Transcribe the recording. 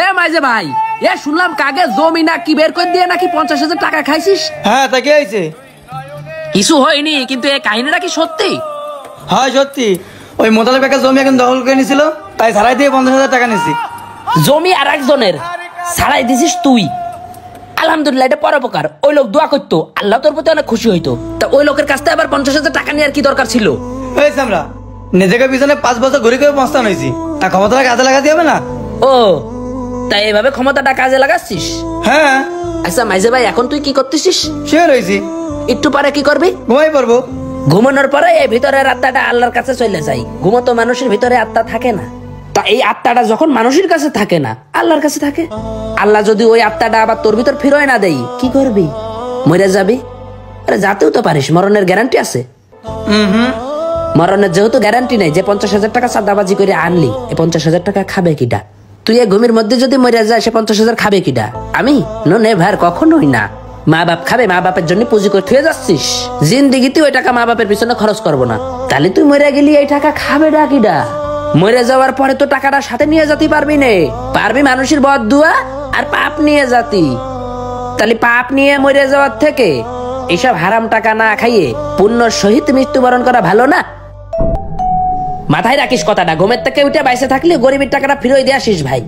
এ মাইজে ভাই, এ শুনলাম কাগে জমি নাকি বের করে দিয়ে নাকি 50,000 টাকা খাইছিস। হ্যাঁ তা কি হয়েছে? কিছু হয়নি, কিন্তু এই কাহিনীটা কি সত্যি? হ্যাঁ সত্যি। ওই মোতালেব কাকা জমি এখন দখল করে নিছিল, তাই ছাড়াই দিয়ে 50,000 টাকা নিছি। জমি আর একজনের ছাড়াই দিছিস তুই? আলহামদুলিল্লাহ, এটা পরোপকার। ওই লোক দোয়া করতো, আল্লাহ তোর প্রতি অনেক খুশি হইতো। তা ওই লোকের কাছ থেকে আবার 50,000 টাকা নেওয়ার কি দরকার ছিল? হয়েছে আমরা নিজেকে পিছনে 5 বছর ঘুরে ঘুরে পস্তান হয়েছি, তা ক্ষমতাটা কাজে লাগাতে হবে না? ও তাই এভাবে ক্ষমতাটা কাজে লাগাচ্ছিস? হ্যাঁ। আচ্ছা মাইজে ভাই, এখন তুই কি করতেছিস? শুয়ে রয়েছি। একটু পরে কি করবি? ঘুমাই পড়বো। ঘুমানোর পরে এই ভিতরের আত্মাটা আল্লাহর কাছে চলে যায়। ঘুমতো মানুষের ভিতরে আত্মা থাকে না, তা এই আত্মাটা যখন মানুষের কাছে থাকে না, আল্লাহর কাছে থাকে। আল্লাহ যদি ওই আত্মাটা আবার তোর ভিতর ফিরোয় না দেয়, কি করবি? মরে যাবি। আরে যাতেও তো পারিস, মরণের গ্যারান্টি আছে? মরণের যেহেতু গ্যারান্টি নেই, যে 50,000 টাকা চাঁদাবাজি করে আনলি, এই 50,000 টাকা খাবে কিডা? তুই এই ঘুমের মধ্যে যদি মরে যায়, সে 50,000 খাবে কিডা? আমি? নো নেভার, কখনোই না। মা বাপ খাবে, মা বাপের জন্য পুঁজি করে থুয়ে যাচ্ছিস। জিন্দিগিতে ওই টাকা মা বাপের পিছনে খরচ করবো না। তাহলে তুই মরে গেলি, এই টাকা খাবে না কিডা? মরে যাওয়ার পরে তো টাকাটা সাথে নিয়ে যেতে পারবি নে, পারবি মানুষের বদদুয়া আর পাপ নিয়ে যাতি। তাহলে পাপ নিয়ে মরে যাওয়ার থেকে এইসব হারাম টাকা না খাইয়ে পুণ্য সহিত মৃত্যুবরণ করা ভালো না? মাথায় রাখিস কথাটা। ঘুমের থেকে উঠে বাইসে থাকলে গরিবের টাকাটা ফিরিয়ে দিয়ে আসিস ভাই।